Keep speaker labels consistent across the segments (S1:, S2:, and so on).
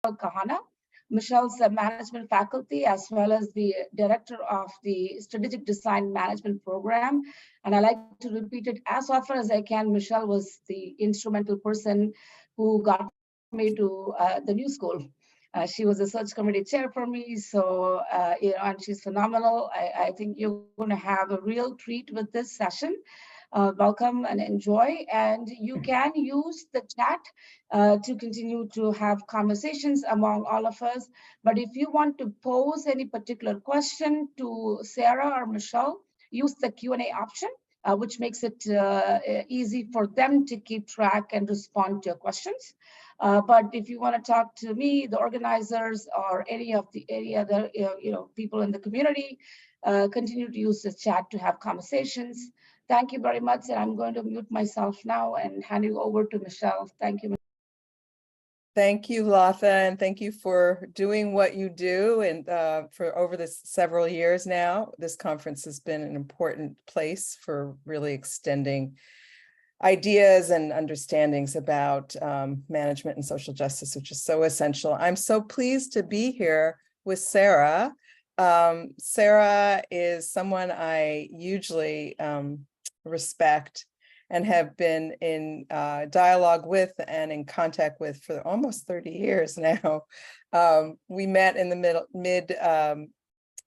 S1: Kahana. Michelle's a management faculty as well as the director of the Strategic Design Management Program. And I like to repeat it as often as I can. Michelle was the instrumental person who got me to the new school. She was a search committee chair for me, so and she's phenomenal. I think you're going to have a real treat with this session. Welcome and enjoy. And you can use the chat to continue to have conversations among all of us. But if you want to pose any particular question to Sara or Michelle, use the Q&A option, which makes it easy for them to keep track and respond to your questions. But if you want to talk to me, the organizers, or any of the other people in the community, continue to use the chat to have conversations. Thank you very much, and I'm going to mute myself now and hand you over to Michelle. Thank you.
S2: Thank you, Latha, and thank you for doing what you do. And for over this several years now, this conference has been an important place for really extending ideas and understandings about management and social justice, which is so essential. I'm so pleased to be here with Sara. Sara is someone I hugely respect and have been in dialogue with and in contact with for almost 30 years now. We met in the mid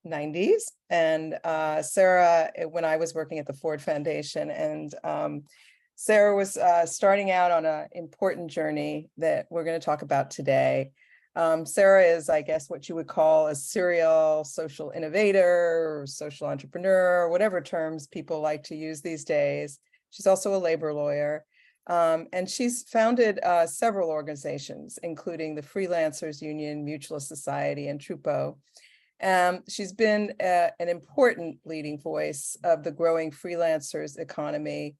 S2: 90s, and Sara, when I was working at the Ford Foundation, and Sara was starting out on an important journey that we're going to talk about today. Sara is, I guess, what you would call a serial social innovator or social entrepreneur, or whatever terms people like to use these days. She's also a labor lawyer, and she's founded several organizations, including the Freelancers Union, Mutualist Society, and Trupo. She's been an important leading voice of the growing freelancers economy,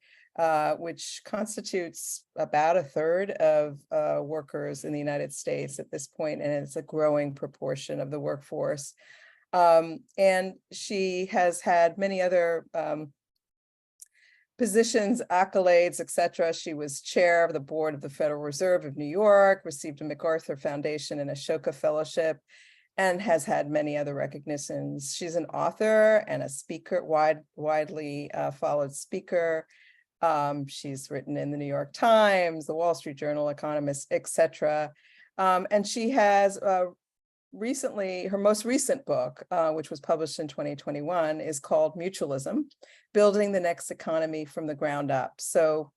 S2: which constitutes about a third of workers in the United States at this point, and it's a growing proportion of the workforce. And she has had many other positions, accolades, etc. She was chair of the board of the Federal Reserve of New York, received a MacArthur Foundation and Ashoka Fellowship, and has had many other recognitions. She's an author and a speaker, widely followed speaker. She's written in the New York Times, the Wall Street Journal, Economist, etc. And she has recently, her most recent book, which was published in 2021, is called Mutualism, Building the Next Economy from the Ground Up. So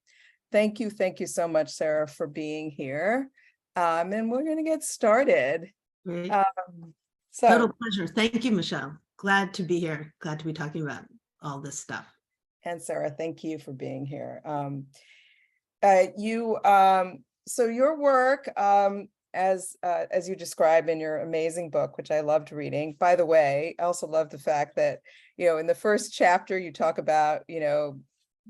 S2: thank you so much, Sara, for being here. And we're going to get started.
S3: Great. Total pleasure. Thank you, Michelle. Glad to be here. Glad to be talking about all this stuff.
S2: And Sara, thank you for being here. So your work, as you describe in your amazing book, which I loved reading. By the way, I also love the fact that, in the first chapter, you talk about,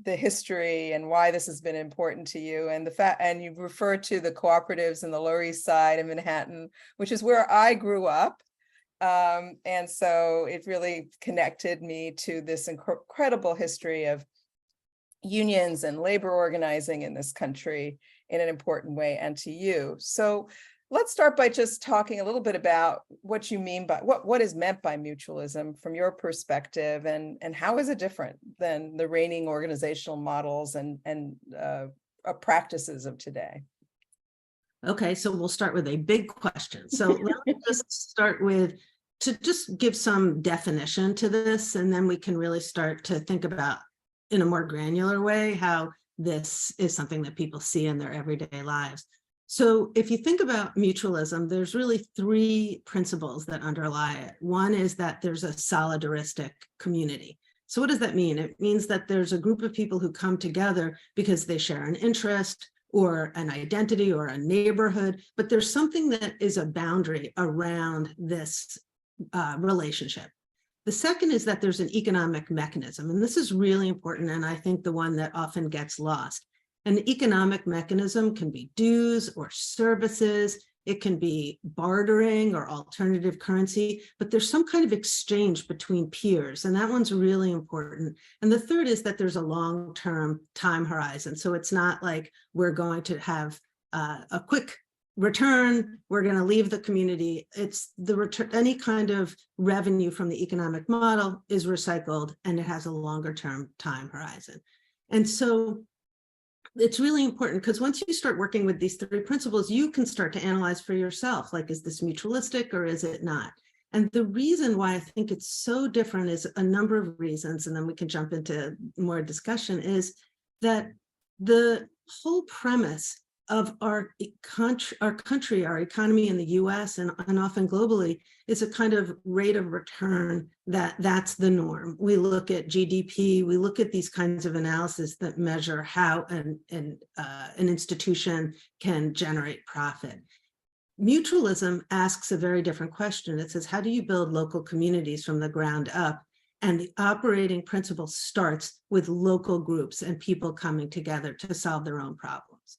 S2: the history and why this has been important to you, and and you refer to the cooperatives in the Lower East Side of Manhattan, which is where I grew up. And so it really connected me to this incredible history of unions and labor organizing in this country in an important way, and to you. So let's start by just talking a little bit about what you mean by what is meant by mutualism from your perspective, and how is it different than the reigning organizational models and practices of today?
S3: Okay, so we'll start with a big question. So let me just start with, to just give some definition to this, and then we can really start to think about, in a more granular way, how this is something that people see in their everyday lives. So if you think about mutualism, there's really three principles that underlie it. One is that there's a solidaristic community. So what does that mean? It means that there's a group of people who come together because they share an interest or an identity or a neighborhood, but there's something that is a boundary around this relationship. The second is that there's an economic mechanism, and this is really important, and I think the one that often gets lost. An economic mechanism can be dues or services, it can be bartering or alternative currency, but there's some kind of exchange between peers, and that one's really important. And the third is that there's a long-term time horizon, so it's not like we're going to have a quick return, we're going to leave the community. It's the return, any kind of revenue from the economic model is recycled, and it has a longer term time horizon. And so it's really important, because once you start working with these three principles, you can start to analyze for yourself, like, is this mutualistic or is it not? And the reason why I think it's so different is a number of reasons, and then we can jump into more discussion, is that the whole premise of our country, our economy in the US and often globally, is a kind of rate of return that's the norm. We look at GDP, we look at these kinds of analysis that measure how an institution can generate profit. Mutualism asks a very different question. It says, how do you build local communities from the ground up? And the operating principle starts with local groups and people coming together to solve their own problems.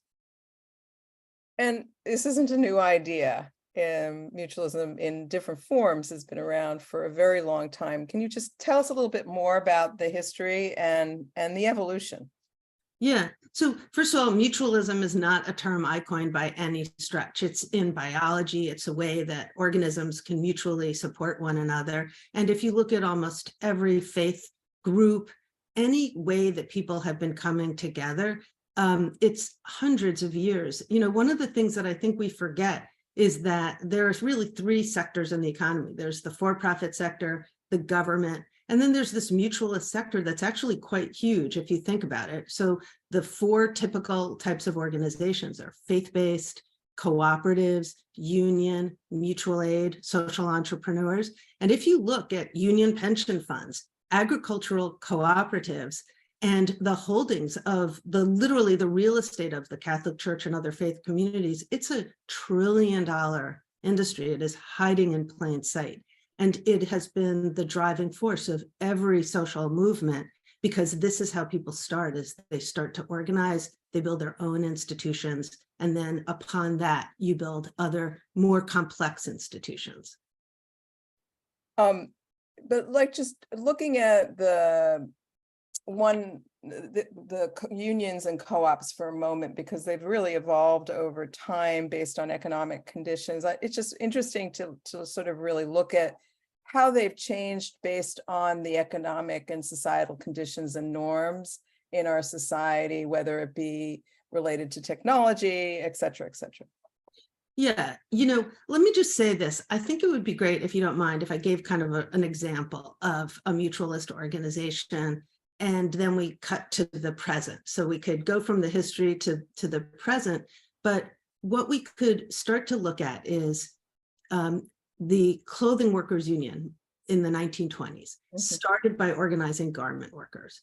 S2: And this isn't a new idea. Mutualism in different forms has been around for a very long time. Can you just tell us a little bit more about the history and the evolution?
S3: Yeah. So first of all, mutualism is not a term I coined by any stretch. It's in biology. It's a way that organisms can mutually support one another. And if you look at almost every faith group, any way that people have been coming together, it's hundreds of years. You know, one of the things that I think we forget is that there's really three sectors in the economy. There's the for-profit sector, the government, and then there's this mutualist sector that's actually quite huge if you think about it. So the four typical types of organizations are faith-based, cooperatives, union, mutual aid, social entrepreneurs. And if you look at union pension funds, agricultural cooperatives, and the holdings of literally the real estate of the Catholic Church and other faith communities, it's $1 trillion industry. It is hiding in plain sight. And it has been the driving force of every social movement, because this is how people start, is they start to organize, they build their own institutions, and then upon that, you build other more complex institutions.
S2: But like, just looking at the unions and co-ops for a moment, because they've really evolved over time based on economic conditions. It's just interesting to sort of really look at how they've changed based on the economic and societal conditions and norms in our society, whether it be related to technology, et cetera, et cetera.
S3: Yeah, you know, let me just say this. I think it would be great, if you don't mind, if I gave kind of an example of a mutualist organization, and then we cut to the present. So we could go from the history to the present, but what we could start to look at is the Clothing Workers Union in the 1920s, started by organizing garment workers.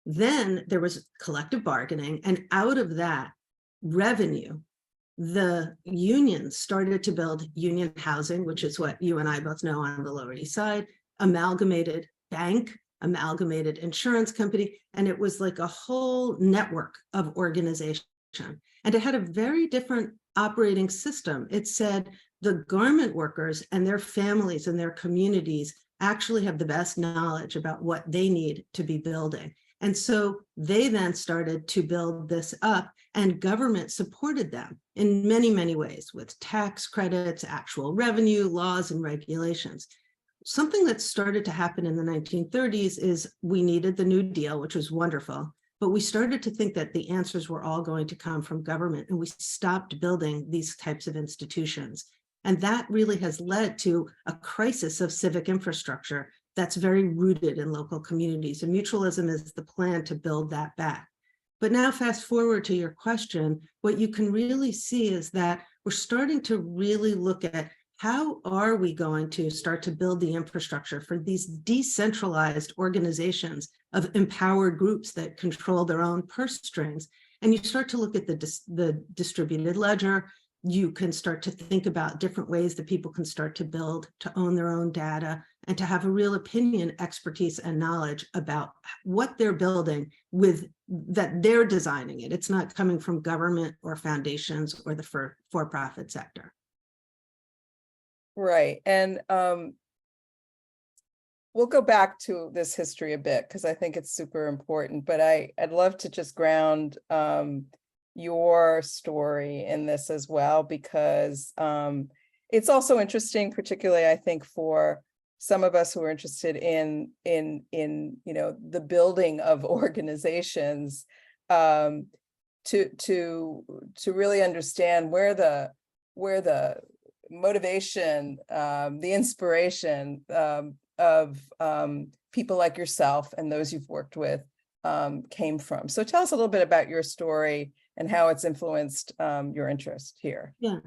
S3: Then there was collective bargaining, and out of that revenue, the unions started to build union housing, which is what you and I both know on the Lower East Side, amalgamated bank, amalgamated insurance company, and it was like a whole network of organization. And it had a very different operating system. It said the garment workers and their families and their communities actually have the best knowledge about what they need to be building. And so they then started to build this up, and government supported them in many, many ways, with tax credits, actual revenue, laws, and regulations. Something that started to happen in the 1930s is we needed the New Deal, which was wonderful, but we started to think that the answers were all going to come from government, and we stopped building these types of institutions. And that really has led to a crisis of civic infrastructure that's very rooted in local communities. And mutualism is the plan to build that back. But now fast forward to your question, what you can really see is that we're starting to really look at how are we going to start to build the infrastructure for these decentralized organizations of empowered groups that control their own purse strings. And you start to look at the distributed ledger. You can start to think about different ways that people can start to build, to own their own data, and to have a real opinion, expertise, and knowledge about what they're building with that they're designing it. It's not coming from government or foundations or the for-profit sector.
S2: Right. And we'll go back to this history a bit, because I think it's super important, but I'd love to just ground your story in this as well, because it's also interesting, particularly I think for some of us who are interested in the building of organizations, to really understand where the motivation, the inspiration of people like yourself and those you've worked with came from. So tell us a little bit about your story and how it's influenced your interest here.
S3: Yeah,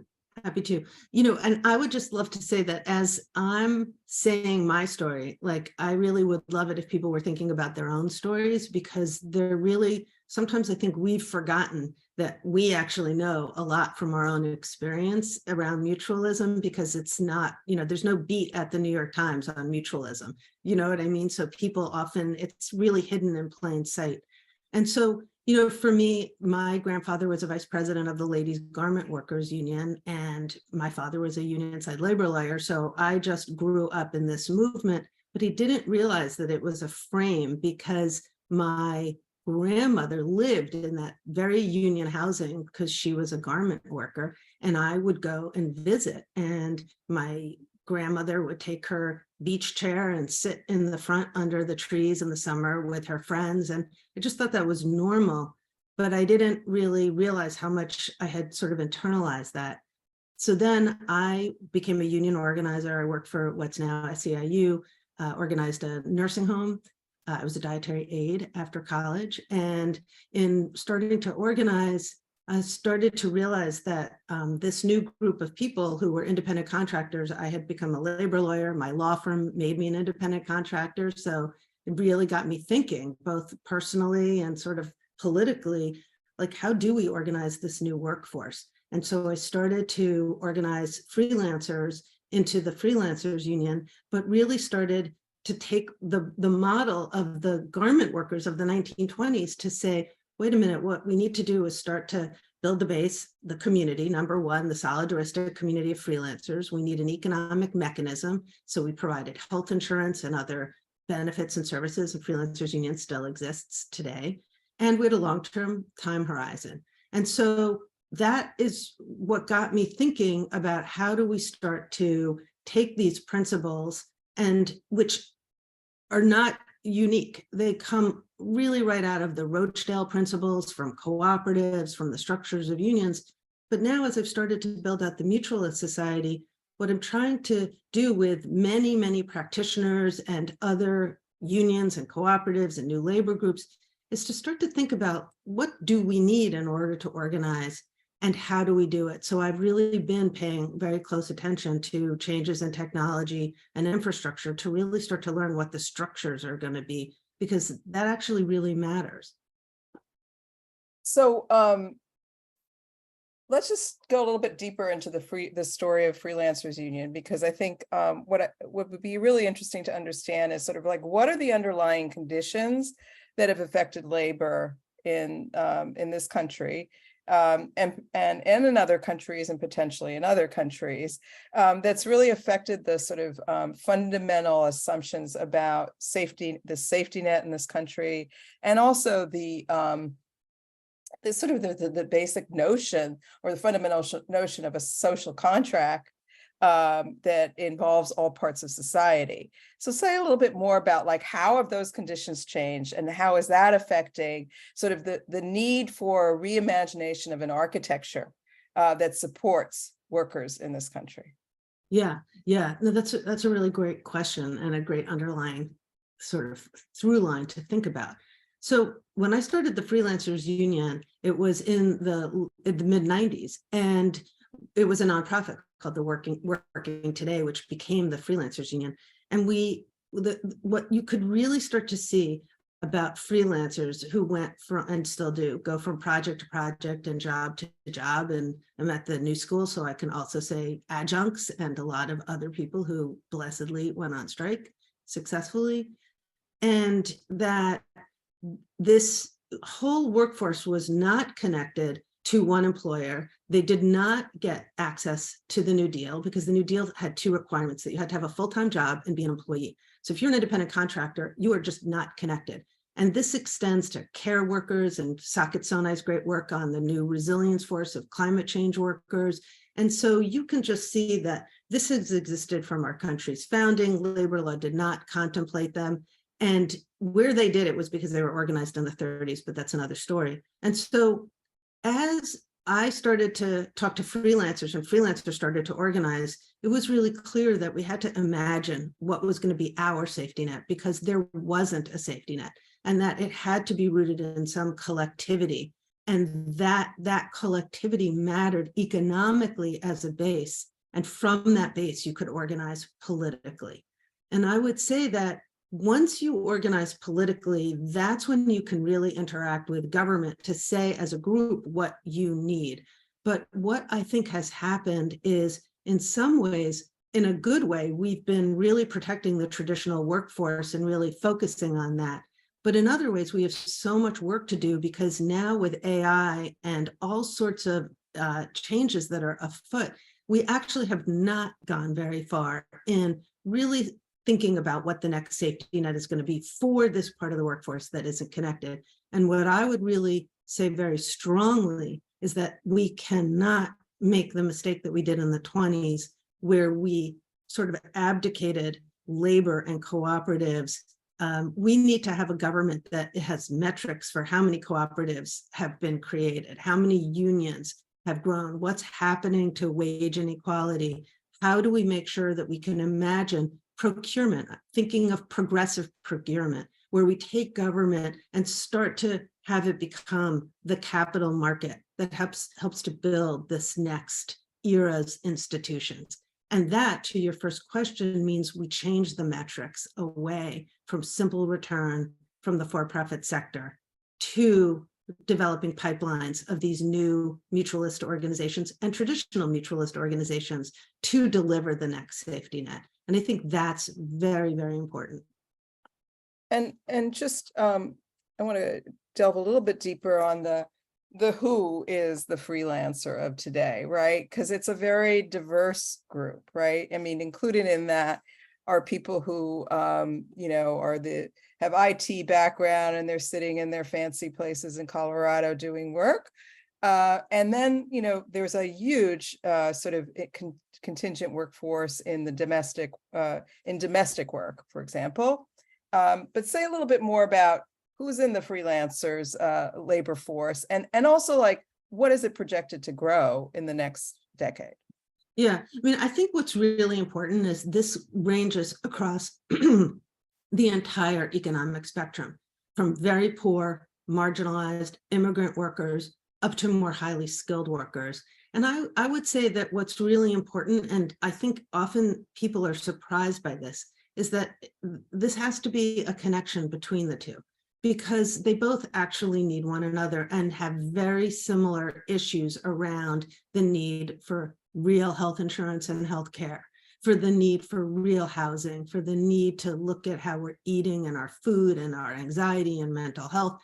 S3: happy to. And I would just love to say that as I'm saying my story, like I really would love it if people were thinking about their own stories, because they're really, sometimes I think we've forgotten that we actually know a lot from our own experience around mutualism, because it's not, there's no beat at the New York Times on mutualism. You know what I mean? So people often, it's really hidden in plain sight. And so, for me, my grandfather was a vice president of the Ladies Garment Workers Union, and my father was a union side labor lawyer. So I just grew up in this movement, but he didn't realize that it was a frame, because my grandmother lived in that very union housing because she was a garment worker, and I would go and visit, and my grandmother would take her beach chair and sit in the front under the trees in the summer with her friends. And I just thought that was normal, but I didn't really realize how much I had sort of internalized that. So then I became a union organizer. I worked for what's now SEIU, organized a nursing home. I was a dietary aide after college. And in starting to organize, I started to realize that this new group of people who were independent contractors, I had become a labor lawyer. My law firm made me an independent contractor. So it really got me thinking, both personally and sort of politically, like, how do we organize this new workforce? And so I started to organize freelancers into the freelancers union, but really started to take the model of the garment workers of the 1920s to say, wait a minute, what we need to do is start to build the base, the community, number one, the solidaristic community of freelancers. We need an economic mechanism. So we provided health insurance and other benefits and services, and freelancers union still exists today. And we had a long-term time horizon. And so that is what got me thinking about how do we start to take these principles, and which are not unique. They come really right out of the Rochdale principles, from cooperatives, from the structures of unions. But now, as I've started to build out the Mutualist Society, what I'm trying to do with many, many practitioners and other unions and cooperatives and new labor groups is to start to think about, what do we need in order to organize, and how do we do it? So I've really been paying very close attention to changes in technology and infrastructure to really start to learn what the structures are going to be, because that actually really matters.
S2: So let's just go a little bit deeper into the story of Freelancers Union, because I think what would be really interesting to understand is sort of like, what are the underlying conditions that have affected labor in this country, and in other countries, and potentially in other countries, that's really affected the sort of fundamental assumptions about safety, the safety net in this country, and also the sort of the basic notion, or the fundamental notion of a social contract that involves all parts of society. So say a little bit more about, like, how have those conditions changed, and how is that affecting sort of the need for reimagination of an architecture that supports workers in this country?
S3: Yeah, no, that's a really great question, and a great underlying sort of through line to think about. So when I started the Freelancers Union, it was in the mid 90s, and it was a nonprofit called the Working Today, which became the Freelancers Union. And what you could really start to see about freelancers who went from, and still do, go from project to project and job to job. And I'm at the New School, so I can also say adjuncts and a lot of other people who blessedly went on strike successfully. And that this whole workforce was not connected to one employer. They did not get access to the New Deal, because the New Deal had two requirements: that you had to have a full-time job and be an employee. So if you're an independent contractor, you are just not connected. And this extends to care workers, and Saket Sonai's great work on the new resilience force of climate change workers. And so you can just see that this has existed from our country's founding. Labor law did not contemplate them. And where they did it was because they were organized in the 30s, but that's another story. And so as I started to talk to freelancers and freelancers started to organize, it was really clear that we had to imagine what was going to be our safety net, because there wasn't a safety net, and that it had to be rooted in some collectivity, and that collectivity mattered economically as a base. And from that base, you could organize politically. And I would say that once you organize politically, that's when you can really interact with government to say as a group what you need. But what I think has happened is, in some ways, in a good way, we've been really protecting the traditional workforce and really focusing on that. But in other ways, we have so much work to do, because now with AI and all sorts of changes that are afoot, we actually have not gone very far in really thinking about what the next safety net is going to be for this part of the workforce that isn't connected. And what I would really say very strongly is that we cannot make the mistake that we did in the 20s, where we sort of abdicated labor and cooperatives. We need to have a government that has metrics for how many cooperatives have been created, how many unions have grown, what's happening to wage inequality. How do we make sure that we can imagine procurement, thinking of progressive procurement, where we take government and start to have it become the capital market that helps to build this next era's institutions. And that, to your first question, means we change the metrics away from simple return from the for-profit sector to developing pipelines of these new mutualist organizations and traditional mutualist organizations to deliver the next safety net. And I think that's very, very important.
S2: And just I want to delve a little bit deeper on the who is the freelancer of today, right? Because it's a very diverse group, right? I mean, included in that are people who have IT background and they're sitting in their fancy places in Colorado doing work. And then, there's a huge sort of contingent workforce in the domestic work, for example. But say a little bit more about who's in the freelancers labor force, and also, like, what is it projected to grow in the next decade?
S3: Yeah, I mean, I think what's really important is this ranges across the entire economic spectrum, from very poor, marginalized immigrant workers up to more highly skilled workers. And I would say that what's really important, and I think often people are surprised by this, is that this has to be a connection between the two, because they both actually need one another and have very similar issues around the need for real health insurance and healthcare, for the need for real housing, for the need to look at how we're eating and our food and our anxiety and mental health.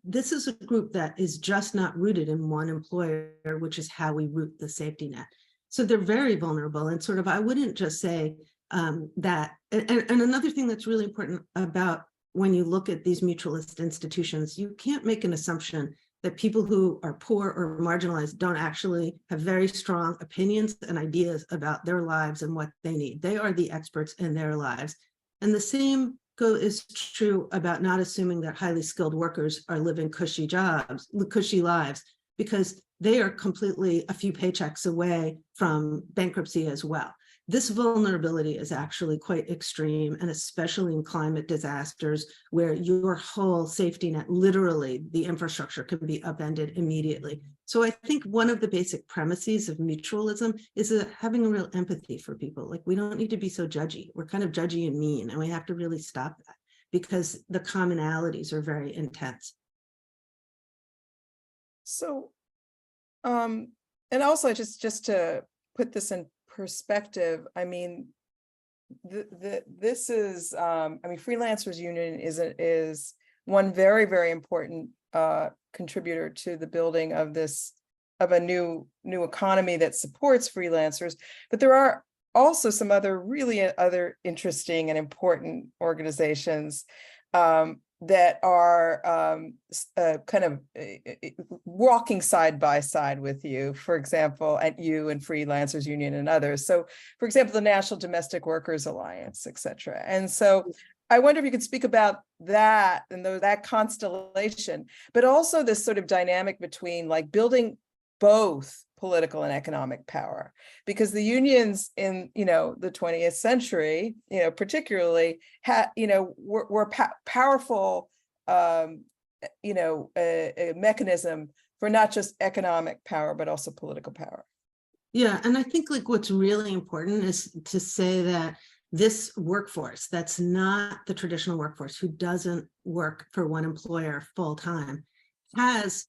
S3: This is a group that is just not rooted in one employer, which is how we root the safety net. So they're very vulnerable, and sort of, I wouldn't just say that. And another thing that's really important about when you look at these mutualist institutions, you can't make an assumption that people who are poor or marginalized don't actually have very strong opinions and ideas about their lives and what they need. They are the experts in their lives. And the same is true about not assuming that highly skilled workers are living cushy lives, because they are completely a few paychecks away from bankruptcy as well. This vulnerability is actually quite extreme, and especially in climate disasters where your whole safety net, literally the infrastructure, can be upended immediately. So I think one of the basic premises of mutualism is having a real empathy for people. Like, we don't need to be so judgy. We're kind of judgy and mean, and we have to really stop that, because the commonalities are very intense.
S2: So, and also just to put this in perspective, I mean, this is, Freelancers Union is one very, very important contributor to the building of a new economy that supports freelancers. But there are also some other interesting and important organizations. that are kind of walking side by side with you, for example, at you and Freelancers Union and others. So, for example, the National Domestic Workers Alliance, et cetera. And so I wonder if you could speak about that and that constellation, but also this sort of dynamic between like building both political and economic power, because the unions in, the 20th century, particularly were powerful, a mechanism for not just economic power, but also political power.
S3: Yeah, and I think like what's really important is to say that this workforce, that's not the traditional workforce who doesn't work for one employer full time, has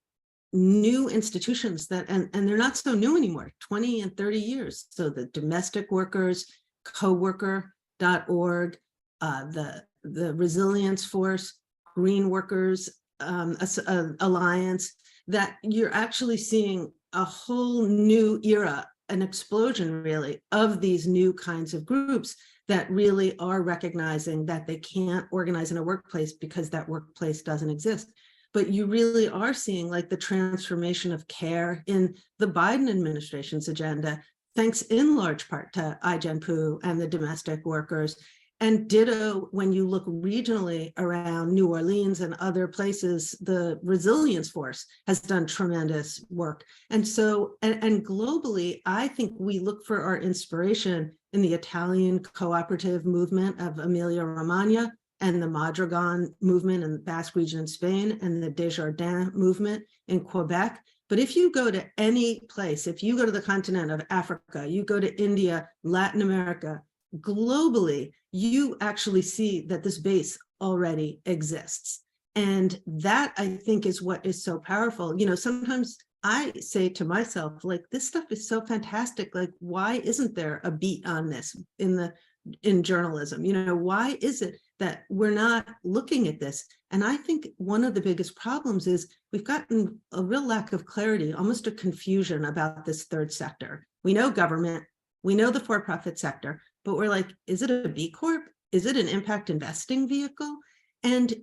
S3: new institutions that, and they're not so new anymore, 20 and 30 years. So the domestic workers, coworker.org, the Resilience Force, Green Workers Alliance, that you're actually seeing a whole new era, an explosion really of these new kinds of groups that really are recognizing that they can't organize in a workplace because that workplace doesn't exist. But you really are seeing like the transformation of care in the Biden administration's agenda, thanks in large part to iGenPoo and the domestic workers. And ditto, when you look regionally around New Orleans and other places, the Resilience Force has done tremendous work. And so, and globally, I think we look for our inspiration in the Italian cooperative movement of Emilia Romagna, and the Madrigal movement in the Basque region in Spain, and the Desjardins movement in Quebec. But if you go to any place, if you go to the continent of Africa, you go to India, Latin America, globally, you actually see that this base already exists. And that, I think, is what is so powerful. Sometimes I say to myself, like, this stuff is so fantastic. Like, why isn't there a beat on this in journalism? Why is it that we're not looking at this? And I think one of the biggest problems is we've gotten a real lack of clarity, almost a confusion about this third sector. We know government, we know the for-profit sector, but we're like, is it a B Corp? Is it an impact investing vehicle? And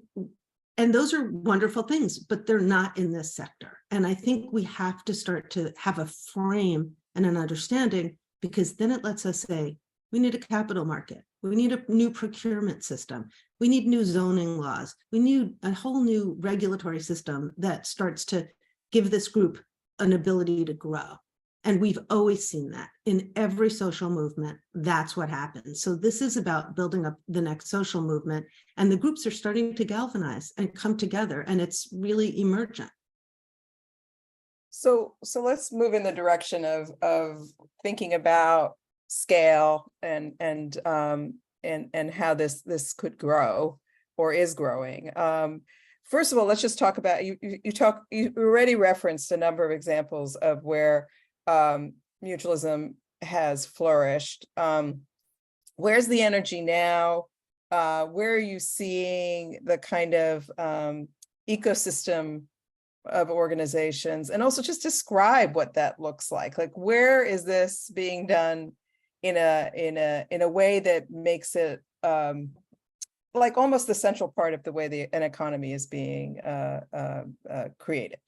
S3: those are wonderful things, but they're not in this sector. And I think we have to start to have a frame and an understanding, because then it lets us say, we need a capital market. We need a new procurement system. We need new zoning laws. We need a whole new regulatory system that starts to give this group an ability to grow. And we've always seen that in every social movement. That's what happens. So this is about building up the next social movement. And the groups are starting to galvanize and come together. And it's really emergent.
S2: So let's move in the direction of thinking about scale and how this could grow or is growing. First of all, let's just talk about, you already referenced a number of examples of where mutualism has flourished. Where's the energy now? Where are you seeing the kind of ecosystem of organizations? And also just describe what that looks like. Like, where is this being done in a way that makes it like almost the central part of the way an economy is being created?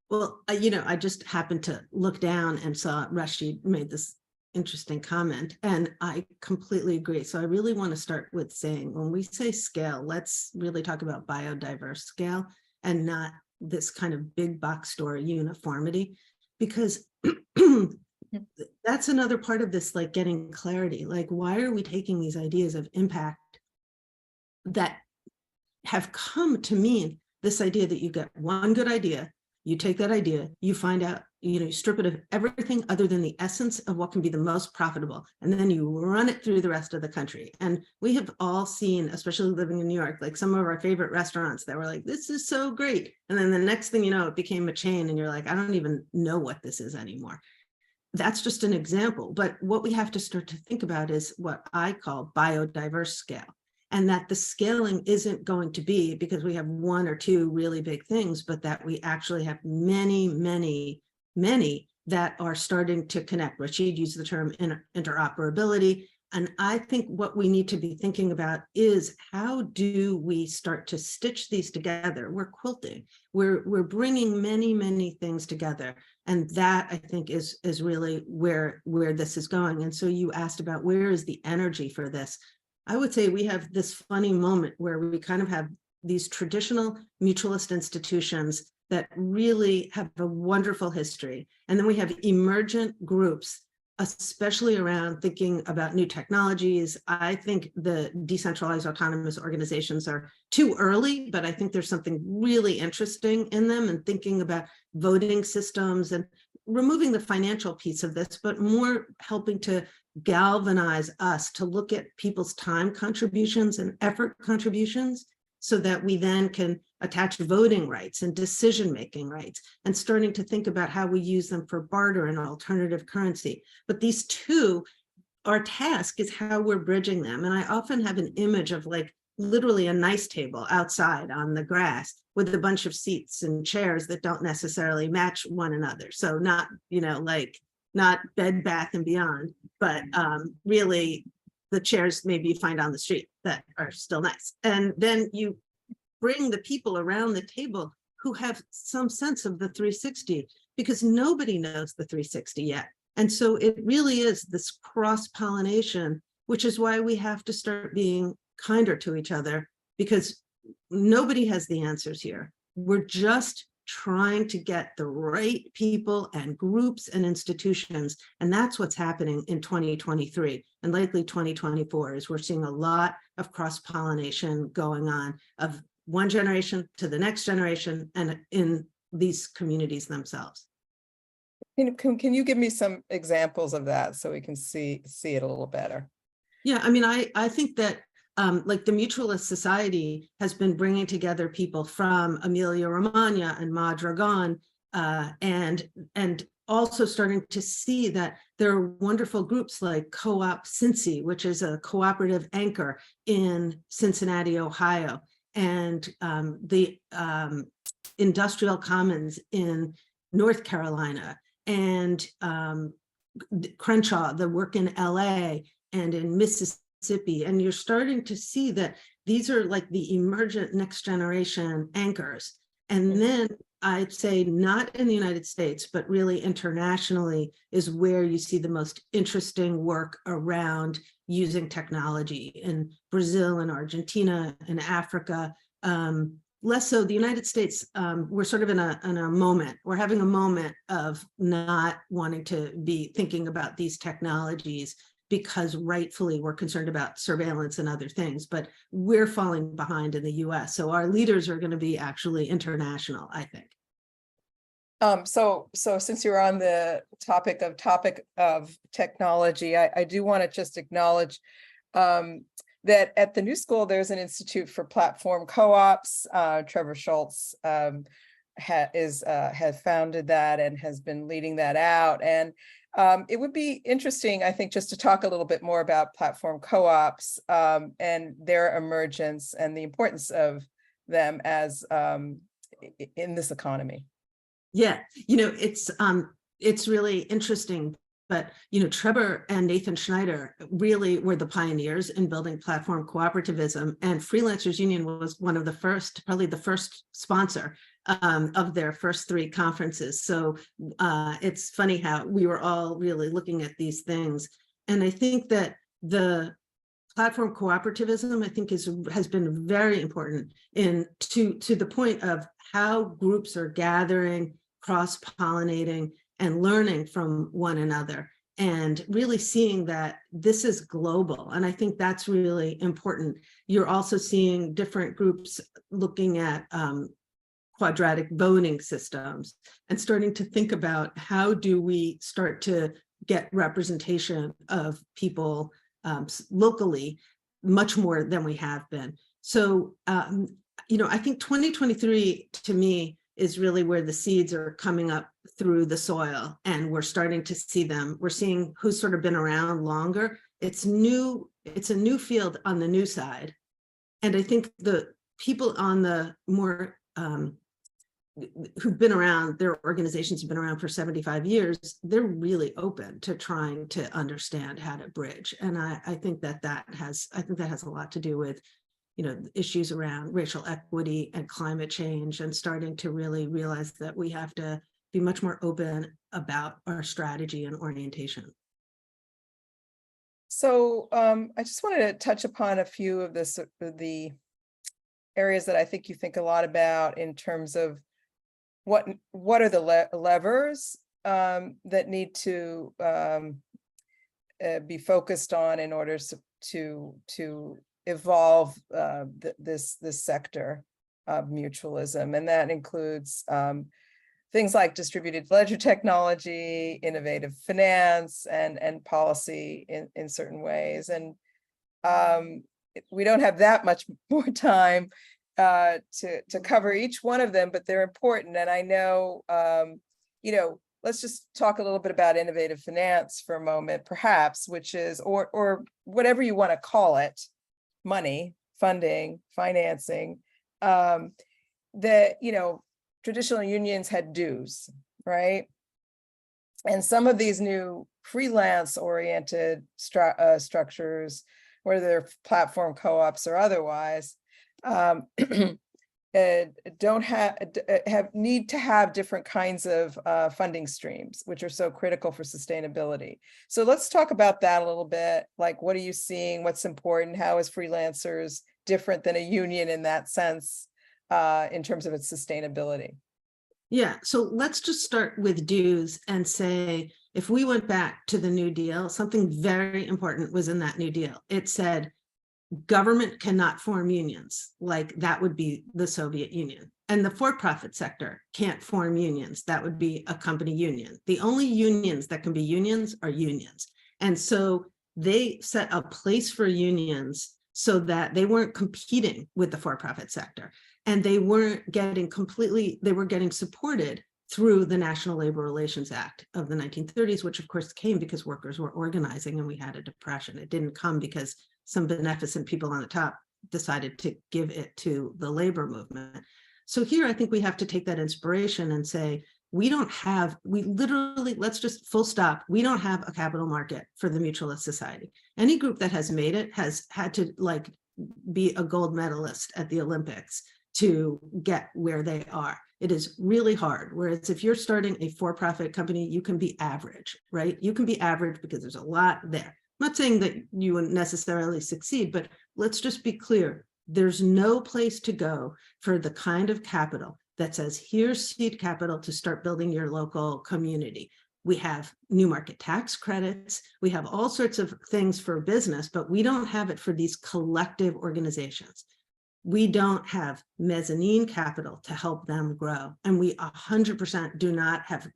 S3: Well, I just happened to look down and saw Rashid made this interesting comment, and I completely agree. So I really want to start with saying, when we say scale, let's really talk about biodiverse scale and not this kind of big box store uniformity, because that's another part of this, like getting clarity. Like, why are we taking these ideas of impact that have come to mean this idea that you get one good idea, you take that idea, you find out, you strip it of everything other than the essence of what can be the most profitable, and then you run it through the rest of the country. And we have all seen, especially living in New York, like some of our favorite restaurants that were like, this is so great. And then the next thing you know, it became a chain and you're like, I don't even know what this is anymore. That's just an example. But what we have to start to think about is what I call biodiverse scale. And that the scaling isn't going to be because we have one or two really big things, but that we actually have many, many, many that are starting to connect. Rashid used the term interoperability. And I think what we need to be thinking about is how do we start to stitch these together? We're quilting, we're bringing many, many things together. And that I think is really where this is going. And so you asked about where is the energy for this? I would say we have this funny moment where we kind of have these traditional mutualist institutions that really have a wonderful history. And then we have emergent groups, especially around thinking about new technologies. I think the decentralized autonomous organizations are too early, but I think there's something really interesting in them, and thinking about voting systems and removing the financial piece of this, but more helping to galvanize us to look at people's time contributions and effort contributions, so that we then can attach voting rights and decision-making rights, and starting to think about how we use them for barter and alternative currency. But these two, our task is how we're bridging them. And I often have an image of like literally a nice table outside on the grass with a bunch of seats and chairs that don't necessarily match one another. So not, like not Bed Bath and Beyond, but really the chairs maybe you find on the street that are still nice. And then you bring the people around the table who have some sense of the 360, because nobody knows the 360 yet. And so it really is this cross-pollination, which is why we have to start being kinder to each other, because nobody has the answers here. We're just trying to get the right people and groups and institutions. And that's what's happening in 2023 and likely 2024, is we're seeing a lot of cross-pollination going on, of one generation to the next generation, and in these communities themselves.
S2: Can you give me some examples of that so we can see it a little better?
S3: Yeah, I mean, I think that like the Mutualist Society has been bringing together people from Emilia-Romagna and Mondragon, and also starting to see that there are wonderful groups like Co-op Cincy, which is a cooperative anchor in Cincinnati, Ohio, and the Industrial Commons in North Carolina, and Crenshaw, the work in LA and in Mississippi. And you're starting to see that these are like the emergent next generation anchors. And then I'd say not in the United States, but really internationally is where you see the most interesting work around using technology in Brazil and Argentina and Africa. Less so the United States. We're sort of in a moment, we're having a moment of not wanting to be thinking about these technologies, because rightfully we're concerned about surveillance and other things, but we're falling behind in the US. So our leaders are going to be actually international, I think.
S2: So since you're on the topic of technology, I do want to just acknowledge that at the New School, there's an Institute for Platform Co-ops. Trevor Schultz has founded that and has been leading that out. And it would be interesting, I think, just to talk a little bit more about platform co-ops and their emergence and the importance of them as in this economy.
S3: Yeah, it's really interesting. But, Trevor and Nathan Schneider really were the pioneers in building platform cooperativism, and Freelancers Union was one of the first, probably the first sponsor of their first 3 conferences. So it's funny how we were all really looking at these things. And I think that the platform cooperativism, I think, has been very important to the point of how groups are gathering, cross-pollinating, and learning from one another, and really seeing that this is global. And I think that's really important. You're also seeing different groups looking at quadratic voting systems and starting to think about how do we start to get representation of people locally much more than we have been. So, I think 2023 to me is really where the seeds are coming up through the soil, and we're starting to see them. We're seeing who's sort of been around longer. It's new. It's a new field on the new side. And I think the people on the more who've been around, their organizations have been around for 75 years, they're really open to trying to understand how to bridge. And I think that has a lot to do with, issues around racial equity and climate change, and starting to really realize that we have to be much more open about our strategy and orientation.
S2: So I just wanted to touch upon a few of the areas that I think you think a lot about in terms of what are the levers that need to be focused on in order to evolve this sector of mutualism, and that includes things like distributed ledger technology, innovative finance, and policy in certain ways. And we don't have that much more time to cover each one of them, but they're important. And I know, let's just talk a little bit about innovative finance for a moment, perhaps, which is, or whatever you want to call it, money, funding, financing, traditional unions had dues, right? And some of these new freelance-oriented structures, whether they're platform co-ops or otherwise, need to have different kinds of funding streams, which are so critical for sustainability. So let's talk about that a little bit. Like, what are you seeing? What's important? How is freelancers different than a union in that sense, in terms of its sustainability?
S3: Yeah, so let's just start with dues and say, if we went back to the New Deal, something very important was in that New Deal. It said, government cannot form unions, like that would be the Soviet Union. And the for-profit sector can't form unions. That would be a company union. The only unions that can be unions are unions. And so they set a place for unions so that they weren't competing with the for-profit sector. And they weren't getting they were getting supported through the National Labor Relations Act of the 1930s, which of course came because workers were organizing and we had a depression. It didn't come because some beneficent people on the top decided to give it to the labor movement. So here, I think we have to take that inspiration and say, we literally, let's just full stop. We don't have a capital market for the mutualist society. Any group that has made it has had to be a gold medalist at the Olympics to get where they are. It is really hard. Whereas if you're starting a for-profit company, you can be average, right? You can be average because there's a lot there. I'm not saying that you wouldn't necessarily succeed, but let's just be clear. There's no place to go for the kind of capital that says, here's seed capital to start building your local community. We have new market tax credits. We have all sorts of things for business, but we don't have it for these collective organizations. We don't have mezzanine capital to help them grow. And we 100% do not have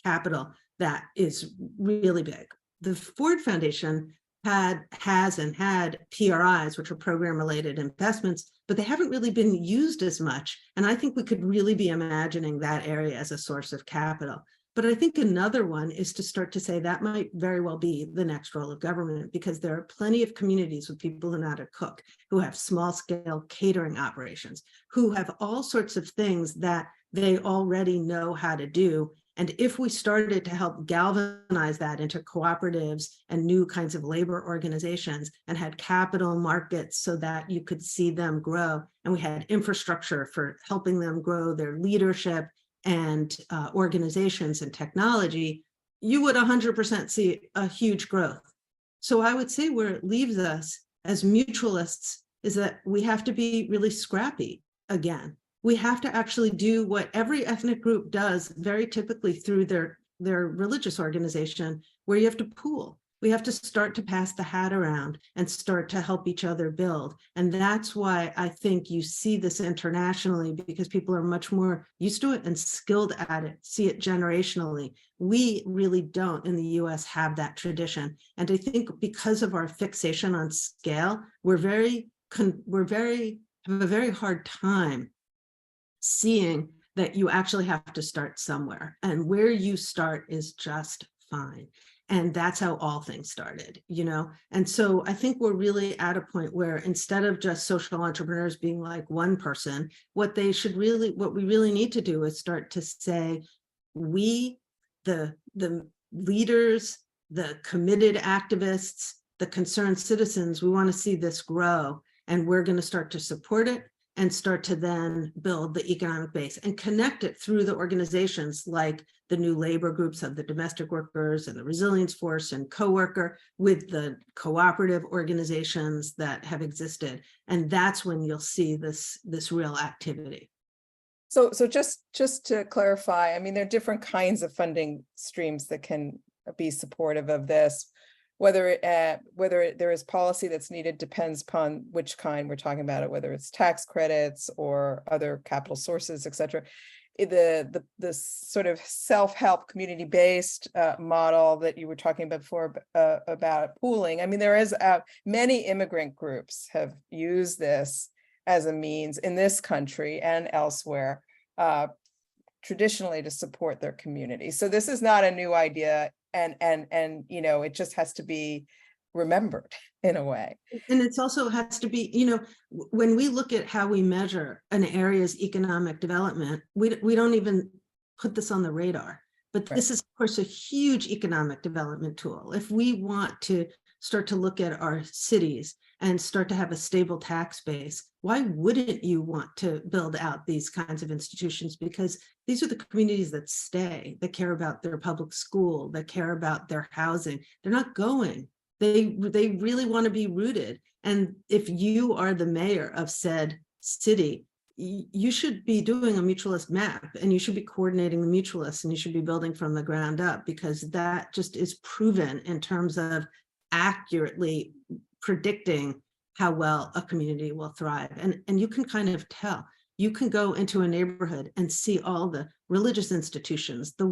S3: capital that is really big. The Ford Foundation had PRIs, which are program-related investments, but they haven't really been used as much. And I think we could really be imagining that area as a source of capital. But I think another one is to start to say that might very well be the next role of government, because there are plenty of communities with people who know how to cook, who have small-scale catering operations, who have all sorts of things that they already know how to do. And if we started to help galvanize that into cooperatives and new kinds of labor organizations and had capital markets so that you could see them grow, and we had infrastructure for helping them grow their leadership and organizations and technology, you would 100% see a huge growth. So I would say where it leaves us as mutualists is that we have to be really scrappy again. We have to actually do what every ethnic group does very typically through their religious organization, where you have to pool. We have to start to pass the hat around and start to help each other build. And that's why I think you see this internationally, because people are much more used to it and skilled at it, see it generationally. We really don't in the US have that tradition. And I think because of our fixation on scale, we have a very hard time seeing that you actually have to start somewhere, and where you start is just fine. And that's how all things started, And so I think we're really at a point where instead of just social entrepreneurs being like one person, what we really need to do is start to say, we, the leaders, the committed activists, the concerned citizens, we want to see this grow, and we're going to start to support it and start to then build the economic base and connect it through the organizations like the new labor groups of the domestic workers and the resilience force and co-worker with the cooperative organizations that have existed. And that's when you'll see this real activity.
S2: So just to clarify, I mean, there are different kinds of funding streams that can be supportive of this. Whether there is policy that's needed depends upon which kind we're talking about, whether it's tax credits or other capital sources, et cetera. The sort of self-help community-based model that you were talking about before about pooling. I mean, there is many immigrant groups have used this as a means in this country and elsewhere traditionally to support their community. So this is not a new idea. And it just has to be remembered in a way.
S3: And it's also has to be, when we look at how we measure an area's economic development, we don't even put this on the radar. But This is, of course, a huge economic development tool. If we want to start to look at our cities and start to have a stable tax base, why wouldn't you want to build out these kinds of institutions? Because these are the communities that stay, that care about their public school, that care about their housing. They're not going. They really want to be rooted. And if you are the mayor of said city, you should be doing a mutualist map, and you should be coordinating the mutualists, and you should be building from the ground up, because that just is proven in terms of accurately predicting how well a community will thrive. And you can kind of tell. You can go into a neighborhood and see all the religious institutions, the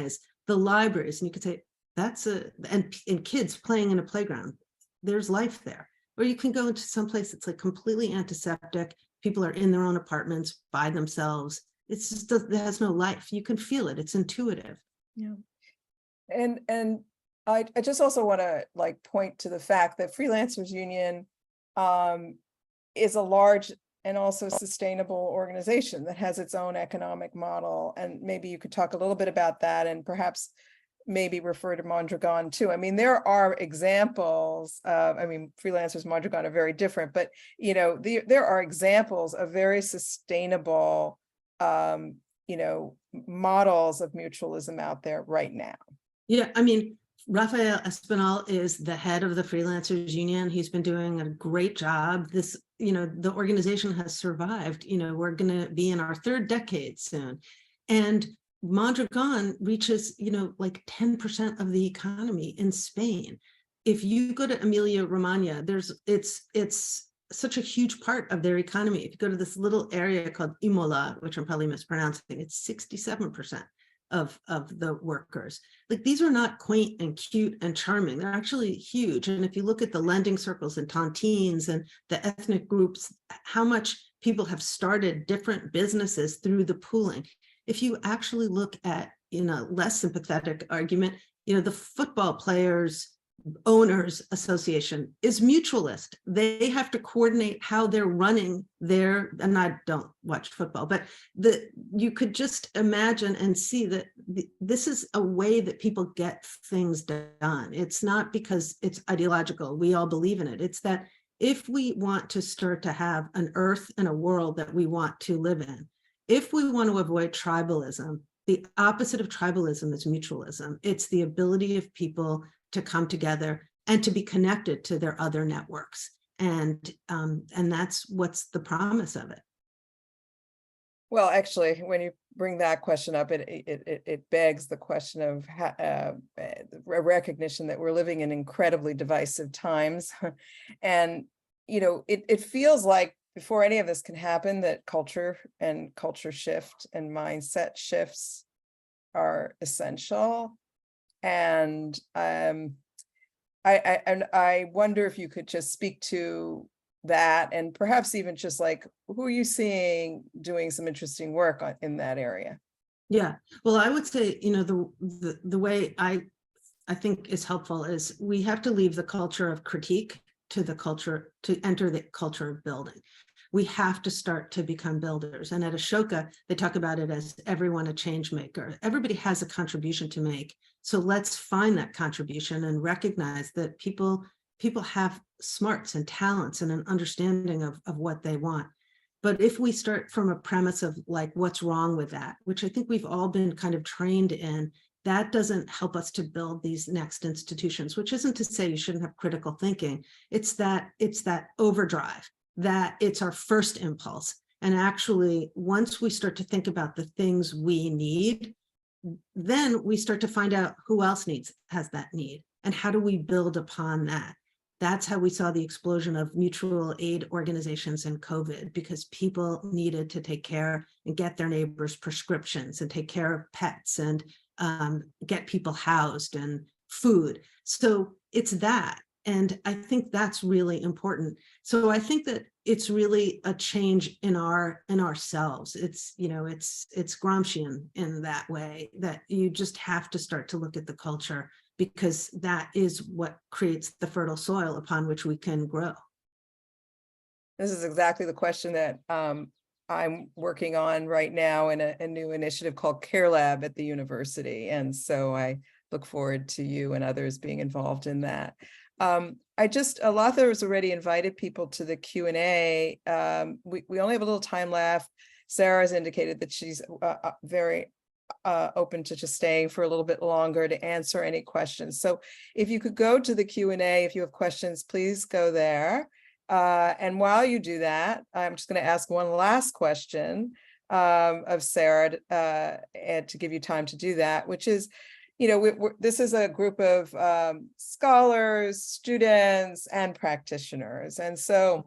S3: Ys, the libraries, and you could say, and kids playing in a playground, there's life there. Or you can go into some place that's like completely antiseptic. People are in their own apartments by themselves. It's just, it has no life. You can feel it. It's intuitive.
S2: Yeah. And I just also want to point to the fact that Freelancers Union is a large and also sustainable organization that has its own economic model. And maybe you could talk a little bit about that, and perhaps maybe refer to Mondragon too. I mean, there are examples of, Freelancers, Mondragon are very different, but there are examples of very sustainable models of mutualism out there right now.
S3: Yeah, Rafael Espinal is the head of the Freelancers Union. He's been doing a great job. This, the organization has survived. We're going to be in our third decade soon. And Mondragon reaches, like 10% of the economy in Spain. If you go to Emilia-Romagna, it's such a huge part of their economy. If you go to this little area called Imola, which I'm probably mispronouncing, it's 67% of the workers. Like, these are not quaint and cute and charming. They're actually huge. And if you look at the lending circles and tontines and the ethnic groups, how much people have started different businesses through the pooling. If you actually look at, less sympathetic argument, the football players owners association is mutualist. They have to coordinate how they're running their, and I don't watch football, but you could just imagine and see that this is a way that people get things done. It's not because it's ideological. We all believe in it. It's that if we want to start to have an earth and a world that we want to live in, if we want to avoid tribalism, the opposite of tribalism is mutualism. It's the ability of people to come together and to be connected to their other networks. And that's what's the promise of it.
S2: Well, actually, when you bring that question up, it begs the question of recognition that we're living in incredibly divisive times. And, it feels like before any of this can happen, that culture shift and mindset shifts are essential. And I wonder if you could just speak to that, and perhaps even just like, who are you seeing doing some interesting work in that area?
S3: Yeah, well, I would say, the way I I think is helpful is we have to leave the culture of critique to enter the culture of building. We have to start to become builders. And at Ashoka, they talk about it as everyone a change maker. Everybody has a contribution to make. So let's find that contribution and recognize that people have smarts and talents and an understanding of what they want. But if we start from a premise of like, what's wrong with that, which I think we've all been kind of trained in, that doesn't help us to build these next institutions, which isn't to say you shouldn't have critical thinking. It's that overdrive, that it's our first impulse. And actually, once we start to think about the things we need, then we start to find out who else has that need, and how do we build upon that. That's how we saw the explosion of mutual aid organizations in COVID, because people needed to take care and get their neighbors prescriptions and take care of pets and get people housed and food. So it's that. And I think that's really important. So I think that it's really a change in ourselves. It's, you know, it's Gramscian in that way, that you just have to start to look at the culture, because that is what creates the fertile soil upon which we can grow.
S2: This is exactly the question that I'm working on right now in a new initiative called Care Lab at the university. And so I look forward to you and others being involved in that. Latha has already invited people to the Q&A. We only have a little time left. Sara has indicated that she's very open to just staying for a little bit longer to answer any questions. So if you could go to the Q&A, if you have questions, please go there. And while you do that, I'm just going to ask one last question of Sara and to give you time to do that, which is, you know, this is a group of scholars, students, and practitioners. And so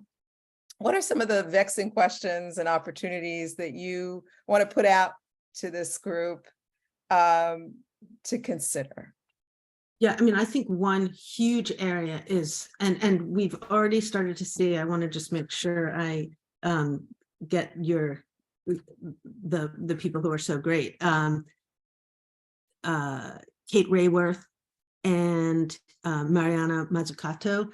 S2: what are some of the vexing questions and opportunities that you want to put out to this group to consider?
S3: Yeah, I mean, I think one huge area is, and we've already started to see, I want to just make sure I get the people who are so great. Kate Rayworth and Mariana Mazzucato,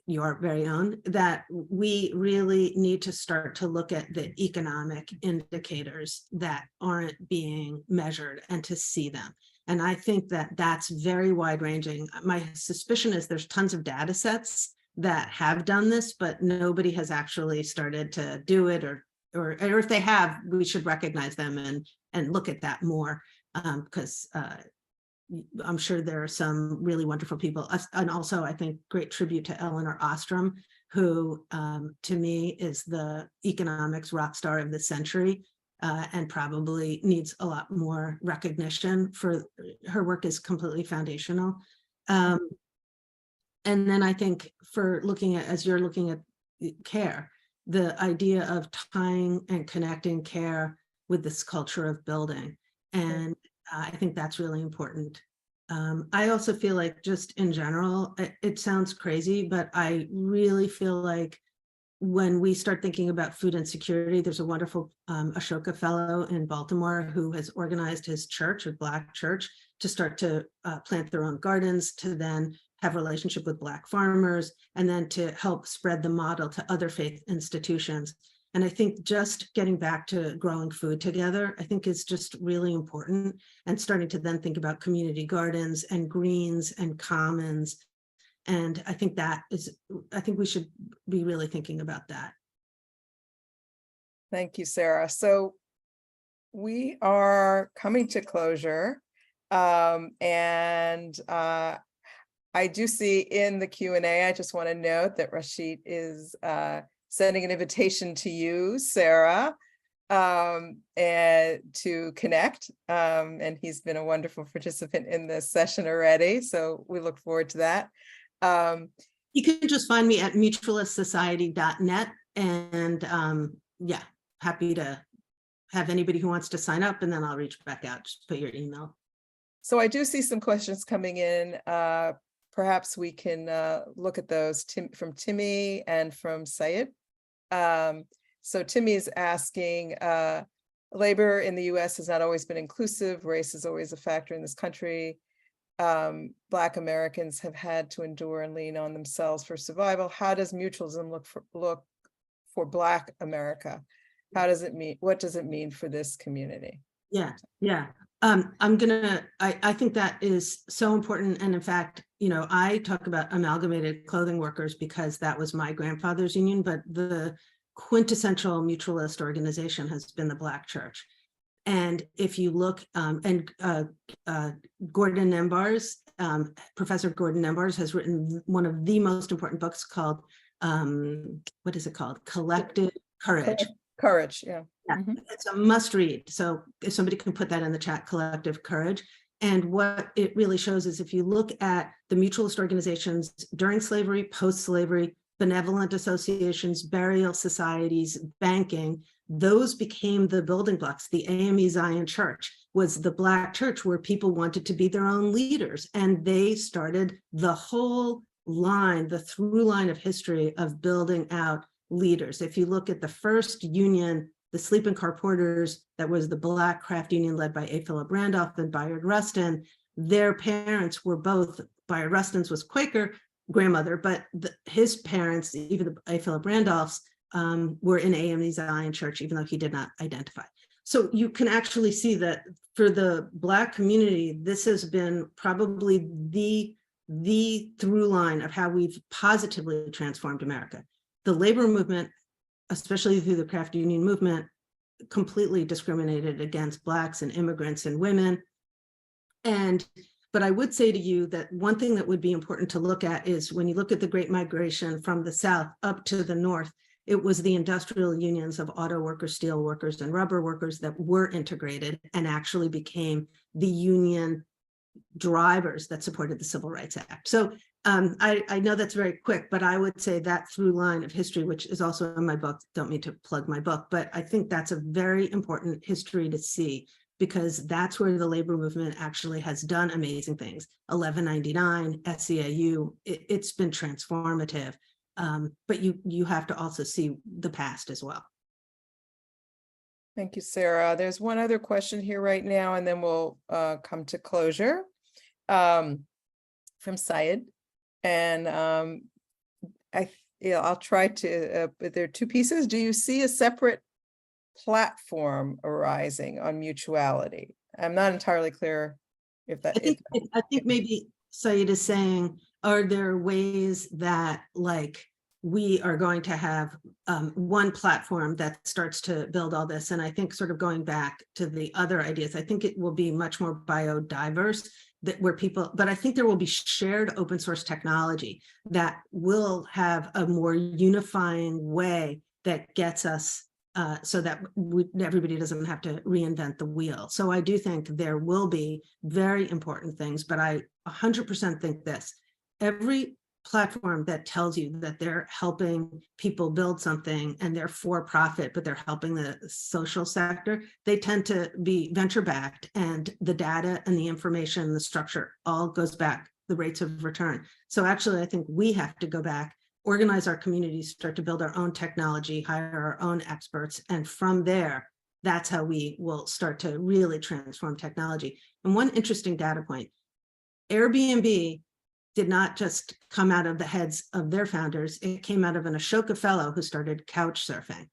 S3: your very own, that we really need to start to look at the economic indicators that aren't being measured and to see them. And I think that that's very wide ranging. My suspicion is there's tons of data sets that have done this, but nobody has actually started to do it, or if they have, we should recognize them and look at that more, because I'm sure there are some really wonderful people. And also, I think, great tribute to Eleanor Ostrom, who to me is the economics rock star of the century, and probably needs a lot more recognition for her work is completely foundational. And then I think for looking at, as you're looking at care, the idea of tying and connecting care with this culture of building. And I think that's really important. I also feel like, just in general, it sounds crazy, but I really feel like when we start thinking about food insecurity, there's a wonderful Ashoka fellow in Baltimore who has organized his church, a Black church, to start to plant their own gardens, to then have a relationship with Black farmers, and then to help spread the model to other faith institutions. And I think just getting back to growing food together, I think is just really important, and starting to then think about community gardens and greens and commons. And I think we should be really thinking about that.
S2: Thank you, Sara. So we are coming to closure. I do see in the Q&A, I just want to note that Rashid is sending an invitation to you, Sara, and to connect. And he's been a wonderful participant in this session already. So we look forward to that.
S3: You can just find me at mutualistsociety.net, and yeah, happy to have anybody who wants to sign up, and then I'll reach back out. Just put your email.
S2: So I do see some questions coming in. Perhaps we can look at those from Timmy and from Syed. So Timmy is asking, labor in the US has not always been inclusive. Race is always a factor in this country. Black Americans have had to endure and lean on themselves for survival. How does mutualism look for Black America? How does it mean? What does it mean for this community?
S3: Yeah. I think that is so important. And in fact, I talk about amalgamated clothing workers because that was my grandfather's union, but the quintessential mutualist organization has been the Black church. And if you look, Gordon Nembars, Professor Gordon Nembars has written one of the most important books called, what is it called? Collective Courage.
S2: Courage, yeah.
S3: Yeah, it's a must read. So if somebody can put that in the chat, Collective Courage. And what it really shows is if you look at the mutualist organizations during slavery, post-slavery, benevolent associations, burial societies, banking, those became the building blocks. The AME Zion Church was the Black church where people wanted to be their own leaders. And they started the whole line, the through line of history of building out leaders. If you look at the first union, the sleeping car porters, that was the Black craft union led by A. Philip Randolph and Bayard Rustin, their parents were both, Bayard Rustin's was Quaker grandmother, but his parents, even the A. Philip Randolph's, were in AME Zion Church, even though he did not identify. So you can actually see that for the Black community, this has been probably the through line of how we've positively transformed America. The labor movement, especially through the craft union movement, completely discriminated against Blacks and immigrants and women. But I would say to you that one thing that would be important to look at is when you look at the Great Migration from the South up to the North, it was the industrial unions of auto workers, steel workers, and rubber workers that were integrated and actually became the union drivers that supported the Civil Rights Act. So I know that's very quick, but I would say that through line of history, which is also in my book, don't mean to plug my book, but I think that's a very important history to see because that's where the labor movement actually has done amazing things. 1199, SEIU, it's been transformative, but you have to also see the past as well.
S2: Thank you, Sarah. There's one other question here right now, and then we'll come to closure from Syed. And I'll try to, there are two pieces. Do you see a separate platform arising on mutuality? I'm not entirely clear if that.
S3: I think maybe Syed is saying, are there ways that like we are going to have one platform that starts to build all this? And I think sort of going back to the other ideas, I think it will be much more biodiverse but I think there will be shared open source technology that will have a more unifying way that gets us so that everybody doesn't have to reinvent the wheel. So I do think there will be very important things, but I 100% think this: every platform that tells you that they're helping people build something and they're for profit, but they're helping the social sector, they tend to be venture backed, and the data and the information, the structure all goes back, the rates of return. So actually, I think we have to go back, organize our communities, start to build our own technology, hire our own experts. And from there, that's how we will start to really transform technology. And one interesting data point, Airbnb did not just come out of the heads of their founders. It came out of an Ashoka fellow who started couch surfing.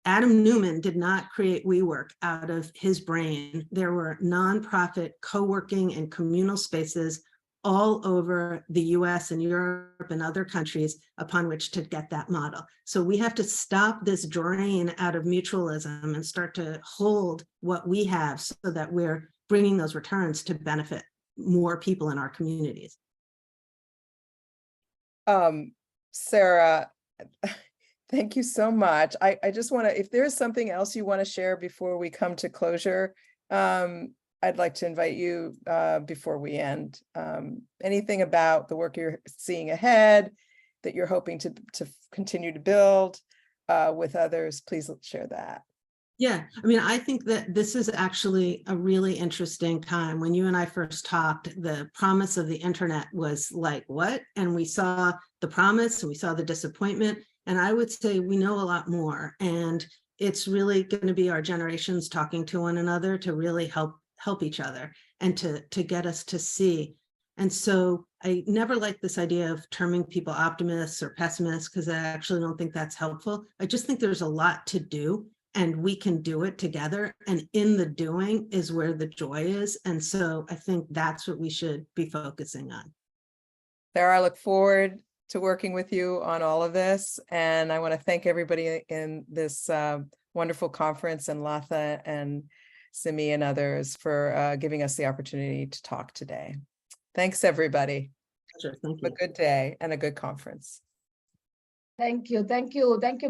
S3: Adam Newman did not create WeWork out of his brain. There were nonprofit co-working and communal spaces all over the US and Europe and other countries upon which to get that model. So we have to stop this drain out of mutualism and start to hold what we have so that we're bringing those returns to benefit more people in our communities.
S2: Sara, thank you so much. I just want to, if there's something else you want to share before we come to closure, I'd like to invite you before we end. Anything about the work you're seeing ahead that you're hoping to continue to build with others, please share that.
S3: Yeah, I mean, I think that this is actually a really interesting time. When you and I first talked, the promise of the internet was like, what? And we saw the promise and we saw the disappointment. And I would say we know a lot more. And it's really going to be our generations talking to one another to really help help each other and to get us to see. And so I never like this idea of terming people optimists or pessimists, because I actually don't think that's helpful. I just think there's a lot to do and we can do it together. And in the doing is where the joy is. And so I think that's what we should be focusing on.
S2: Sarah, I look forward to working with you on all of this. And I want to thank everybody in this wonderful conference, and Latha and Simi and others for giving us the opportunity to talk today. Thanks, everybody.
S3: Sure, thank
S2: Have
S3: you.
S2: a good day and a good conference.
S1: Thank you. Thank you. Thank you.